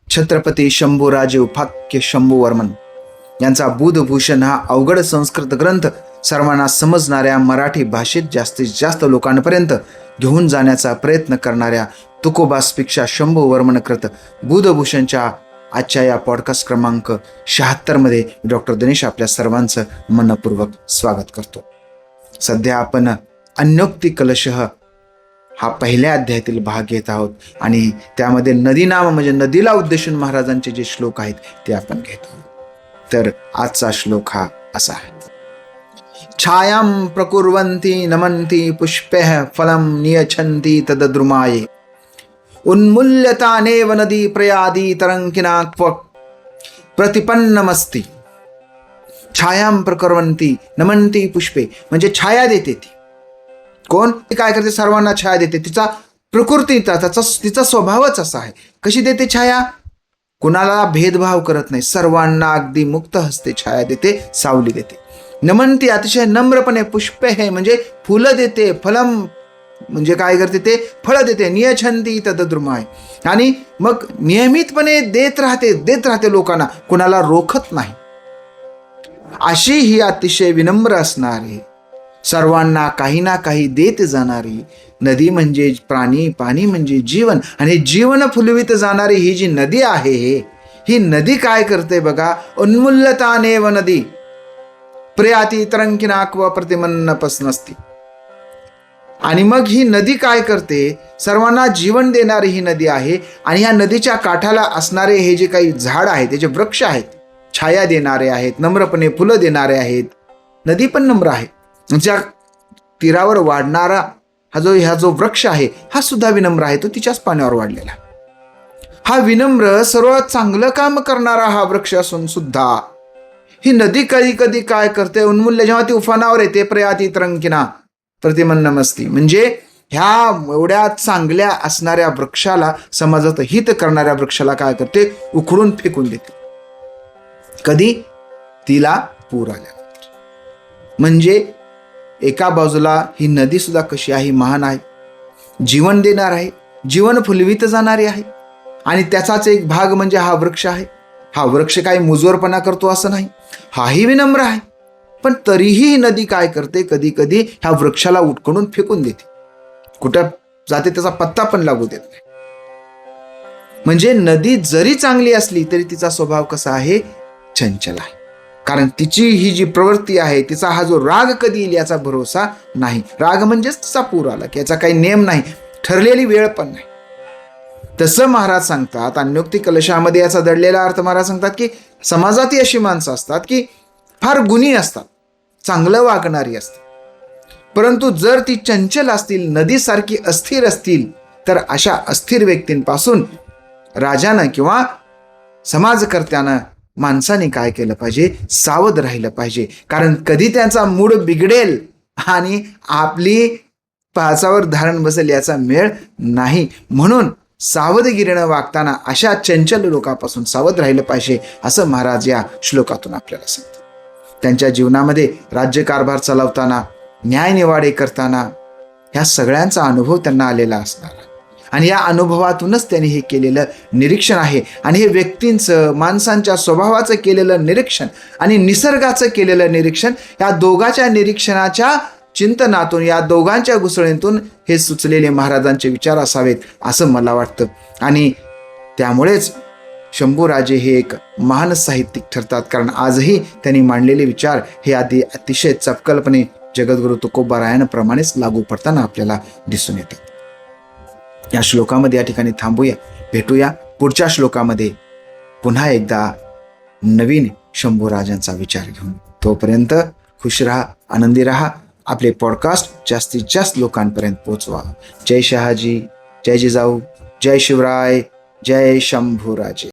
छत्रपती शंभूराजे उपाख्य शंभूवर्मन यांचा बुधभूषण हा अवघड संस्कृत ग्रंथ सर्वांना समजणाऱ्या मराठी भाषेत जास्तीत जास्त लोकांपर्यंत घेऊन जाण्याचा प्रयत्न करणाऱ्या तुकोबासपेक्षा शंभूवर्मनकृत बुधभूषणच्या आजच्या या पॉडकास्ट क्रमांक 76 मध्ये डॉक्टर दिनेश आपल्या सर्वांचं मनपूर्वक स्वागत करतो. सध्या आपण अन्योक्ती कलशः हा पहिल्या अध्यायातील भाग घेत आहोत आणि त्यामध्ये नदी नाम म्हणजे नदीला उद्देशून महाराजांचे जे श्लोक आहेत ते आपण घेत आहोत. तर आजचा श्लोक हा असा आहे. छायां प्रकुर्वन्ति नमन्ति पुष्पैः फलं नियच्छन्ति तदद्रुमाये उन्मूल्यतानेव नदी प्रयादी तरंकिना क्व प्रतिपन्नमस्ति. छायां प्रकुर्वन्ति नमन्ति पुष्पे म्हणजे छाया देते ती. कोण? काय करते? सर्वांना छाया देते. तिचा प्रकृती तिचा स्वभावच असा आहे. कशी देते छाया? कुणाला भेदभाव करत नाही, सर्वांना अगदी मुक्त हस्ते छाया देते, सावली देते. नमनती अतिशय नम्रपणे, पुष्पे हे म्हणजे फुलं देते, फलम म्हणजे काय करते? ते फळ देते. नियछंती तदद्रुमाय आणि मग नियमितपणे देत राहते लोकांना, कुणाला रोखत नाही. अशी ही अतिशय विनम्र असणारी, सर्वांना काही ना काही देत जाणारी नदी म्हणजे प्राणी, पाणी म्हणजे जीवन आणि जीवन फुलवित जाणारी ही जी नदी आहे, ही नदी काय करते बघा? उन्मूल्यतानेव नदी प्रयाती तरंकिना क्व प्रतिमन्नपस्नस्ति. आणि मग ही नदी काय करते? सर्वांना जीवन देणारी ही नदी आहे आणि या नदीच्या काठाला असणारे हे जे काही झाड आहेत, त्याचे वृक्ष आहेत, छाया देणारे आहेत, नम्रपणे फुलं देणारे आहेत. नदी पण नम्र आहे. ज्या तीरावर वाढणारा हा जो वृक्ष आहे हा सुद्धा विनम्र आहे. तो तिच्याच पाण्यावर वाढलेला. हा विनम्र सर्वात चांगलं काम करणारा हा वृक्ष असून सुद्धा ही नदी कधी कधी काय करते? उन्मूल्य, जेव्हा ती उफानावर येते, प्रयाती तरंकिना प्रतिमन्नमस्ति म्हणजे ह्या एवढ्या चांगल्या असणाऱ्या वृक्षाला, समाजात हित करणाऱ्या वृक्षाला काय करते? उखडून फेकून देते. कधी? तिला पूर आल्यानंतर. म्हणजे एका बाजूला ही नदी सुद्धा कशी आहे? महान आहे, जीवन देणार आहे, जीवन फुलवित जाणारी आहे. आणि त्याचाच एक भाग म्हणजे हा वृक्ष आहे. हा वृक्ष काही मुजोरपणा करतो असं नाही, हाही विनम्र आहे. पण तरीही ही नदी काय करते? कधी कधी ह्या वृक्षाला उठकडून फेकून देते. कुठं जाते त्याचा पत्ता पण लागू देत नाही. म्हणजे नदी जरी चांगली असली तरी तिचा स्वभाव कसा आहे? चंचल आहे. कारण तिची ही जी प्रवृत्ती आहे, तिचा हा जो राग कधी येईल याचा भरोसा नाही. राग म्हणजेच तिचा पूर आला की याचा काही नेम नाही, ठरलेली वेळ पण नाही. तसं महाराज सांगतात अन्योक्ती कलशामध्ये याचा दडलेला अर्थ महाराज सांगतात की समाजातही अशी माणसं असतात की फार गुणी असतात, चांगलं वागणारी असतात, परंतु जर ती चंचल असतील, नदीसारखी अस्थिर असतील, तर अशा अस्थिर व्यक्तींपासून राजानं किंवा समाजकर्त्यानं, माणसाने काय केलं पाहिजे? सावध राहिलं पाहिजे. कारण कधी त्यांचा मूड बिघडेल आणि आपली पाचावर धारण बसेल याचा मेळ नाही. म्हणून सावधगिरीनं वागताना अशा चंचल लोकांपासून सावध राहिलं पाहिजे, असं महाराज या श्लोकातून आपल्याला सांगतात. त्यांच्या जीवनामध्ये राज्यकारभार चालवताना, न्यायनिवाडे करताना ह्या सगळ्यांचा अनुभव त्यांना आलेला असणार आणि या अनुभवातूनच त्यांनी हे केलेलं निरीक्षण आहे. आणि हे व्यक्तींचं, माणसांच्या स्वभावाचं केलेलं निरीक्षण आणि निसर्गाचं केलेलं निरीक्षण, या दोघांच्या निरीक्षणाच्या चिंतनातून, या दोघांच्या घुसळीतून हे सुचलेले महाराजांचे विचार असावेत असं मला वाटतं. आणि त्यामुळेच शंभूराजे हे एक महान साहित्यिक ठरतात. कारण आजही त्यांनी मांडलेले विचार हे अतिशय चपकलपणे जगद्गुरु तुकोबारायांप्रमाणेच लागू पडताना आपल्याला दिसून येतात. या श्लोकामध्ये या ठिकाणी थांबूया. भेटूया पुढच्या श्लोकामध्ये पुन्हा एकदा नवीन शंभूराजांचा विचार घेऊन. तोपर्यंत खुश राहा, आनंदी राहा. आपले पॉडकास्ट जास्तीत जास्त लोकांपर्यंत पोहोचवा. जय शहाजी, जय जिजाऊ, जय शिवराय, जय शंभूराजे.